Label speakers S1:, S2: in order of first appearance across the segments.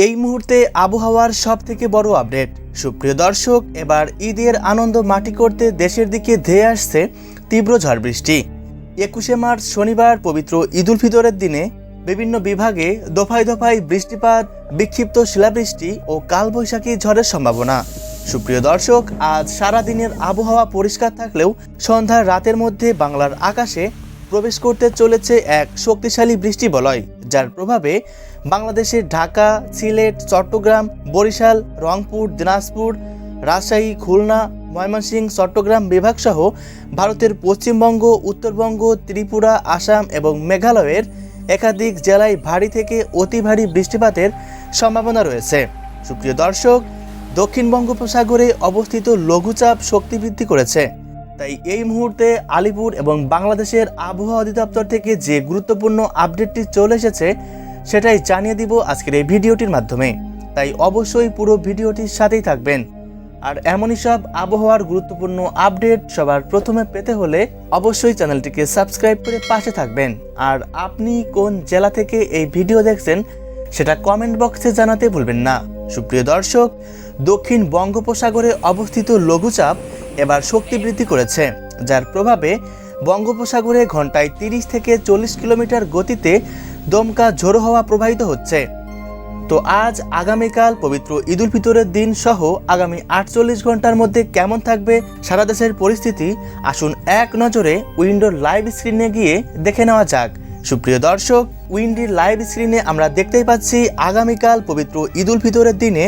S1: এই মুহূর্তে আবহাওয়ার সবথেকে বড় আপডেট। সুপ্রিয় দর্শক, এবার ঈদের আনন্দ মাটি করতে দেশের দিকে ধেয়ে আসছে তীব্র ঝড় বৃষ্টি। 21শে মার্চ শনিবার পবিত্র ঈদ উল ফিতরের দিনে বিভিন্ন বিভাগে দফায় দফায় বৃষ্টিপাত, বিক্ষিপ্ত শিলাবৃষ্টি ও কালবৈশাখী ঝড়ের সম্ভাবনা। সুপ্রিয় দর্শক, আজ সারাদিনের আবহাওয়া পরিষ্কার থাকলেও সন্ধ্যার রাতের মধ্যে বাংলার আকাশে প্রবেশ করতে চলেছে এক শক্তিশালী বৃষ্টি বলয়, যার প্রভাবে বাংলাদেশের ঢাকা, সিলেট, চট্টগ্রাম, বরিশাল, রংপুর, দিনাজপুর, রাজশাহী, খুলনা, ময়মনসিংহ, চট্টগ্রাম বিভাগসহ ভারতের পশ্চিমবঙ্গ, উত্তরবঙ্গ, ত্রিপুরা, আসাম এবং মেঘালয়ের একাধিক জেলায় ভারী থেকে অতি ভারী বৃষ্টিপাতের সম্ভাবনা রয়েছে। সুপ্রিয় দর্শক, দক্ষিণ বঙ্গোপসাগরে অবস্থিত লঘুচাপ শক্তি বৃদ্ধি করেছে। তাই এই মুহূর্তে আলিপুর এবং বাংলাদেশের আবহাওয়া অধিদপ্তর থেকে যে গুরুত্বপূর্ণ আপডেটটি চলে এসেছে সেটাই জানিয়ে দিব আজকের এই ভিডিওটির মাধ্যমে। তাই অবশ্যই পুরো ভিডিওটির সাথেই থাকবেন। আর এমনই সব আবহাওয়ার গুরুত্বপূর্ণ আপডেট সবার প্রথমে পেতে হলে অবশ্যই চ্যানেলটিকে সাবস্ক্রাইব করে পাশে থাকবেন। আর আপনি কোন জেলা থেকে এই ভিডিও দেখছেন সেটা কমেন্ট বক্সে জানাতে ভুলবেন না। সুপ্রিয় দর্শক, দক্ষিণ বঙ্গোপসাগরে অবস্থিত লঘুচাপ এবার শক্তি বৃদ্ধি করেছে, যার প্রভাবে বঙ্গোপসাগরে ঘন্টায় 30 থেকে 40 কিলোমিটার গতিতে দমকা ঝোড়ো হাওয়া প্রবাহিত হচ্ছে। তো আজ আগামীকাল পবিত্র ঈদ উল ফিতরের দিন সহ আগামী 48 ঘন্টার মধ্যে কেমন থাকবে সারা দেশের পরিস্থিতি, আসুন এক নজরে উইন্ডোর লাইভ স্ক্রিনে গিয়ে দেখে নেওয়া যাক। সুপ্রিয় দর্শক, উইন্ডির লাইভ স্ক্রিনে আমরা দেখতেই পাচ্ছি আগামীকাল পবিত্র ঈদ উল ফিতরের দিনে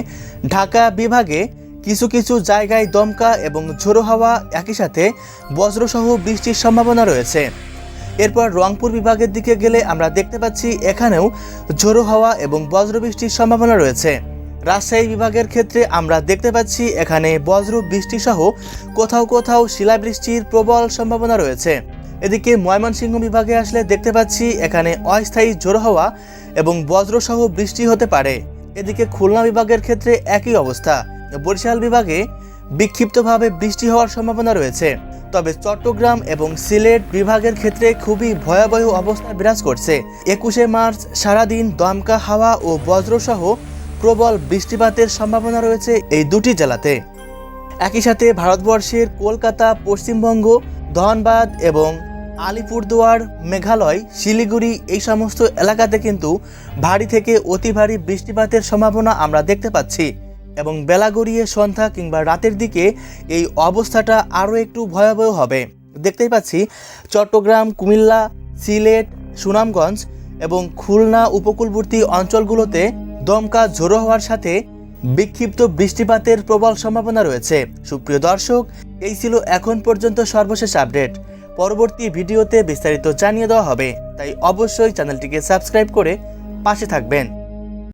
S1: ঢাকা বিভাগে কিছু কিছু জায়গায় দমকা এবং ঝোড়ো হাওয়া, একই সাথে বজ্রসহ বৃষ্টির সম্ভাবনা রয়েছে। এরপর রংপুর বিভাগের দিকে গেলে আমরা দেখতে পাচ্ছি এখানেও ঝোড়ো হাওয়া এবং বজ্রবৃষ্টির সম্ভাবনা রয়েছে। রাজশাহী বিভাগের ক্ষেত্রে আমরা দেখতে পাচ্ছি এখানে বজ্র বৃষ্টি সহ কোথাও কোথাও শিলাবৃষ্টির প্রবল সম্ভাবনা রয়েছে। এদিকে ময়মনসিংহ বিভাগে আসলে দেখতে পাচ্ছি এখানে অস্থায়ী ঝোড়ো হাওয়া এবং বজ্রসহ বৃষ্টি হতে পারে। এদিকে খুলনা বিভাগের ক্ষেত্রে একই অবস্থা। বরিশাল বিভাগে বিক্ষিপ্তভাবে বৃষ্টি হওয়ার সম্ভাবনা রয়েছে। তবে চট্টগ্রাম এবং সিলেট বিভাগের ক্ষেত্রে খুবই ভয়াবহ অবস্থা বিরাজ করছে। 21শে মার্চ সারাদিন দমকা হাওয়া ও বজ্রসহ প্রবল বৃষ্টিপাতের সম্ভাবনা রয়েছে এই দুটি জেলাতে। একই সাথে ভারতবর্ষের কলকাতা, পশ্চিমবঙ্গ, ধনবাদ এবং আলিপুরদুয়ার, মেঘালয়, শিলিগুড়ি এই সমস্ত এলাকাতে কিন্তু ভারী থেকে অতি ভারী বৃষ্টিপাতের সম্ভাবনা আমরা দেখতে পাচ্ছি। এবং বেলা গড়িয়ে সন্ধ্যা কিংবা রাতের দিকে এই অবস্থাটা আরও একটু ভয়াবহ হবে। দেখতেই পাচ্ছি চট্টগ্রাম, কুমিল্লা, সিলেট, সুনামগঞ্জ এবং খুলনা উপকূলবর্তী অঞ্চলগুলোতে দমকা ঝোড়ো হওয়ার সাথে বিক্ষিপ্ত বৃষ্টিপাতের প্রবল সম্ভাবনা রয়েছে। সুপ্রিয় দর্শক, এই ছিল এখন পর্যন্ত সর্বশেষ আপডেট। পরবর্তী ভিডিওতে বিস্তারিত জানিয়ে দেওয়া হবে, তাই অবশ্যই চ্যানেলটিকে সাবস্ক্রাইব করে পাশে থাকবেন।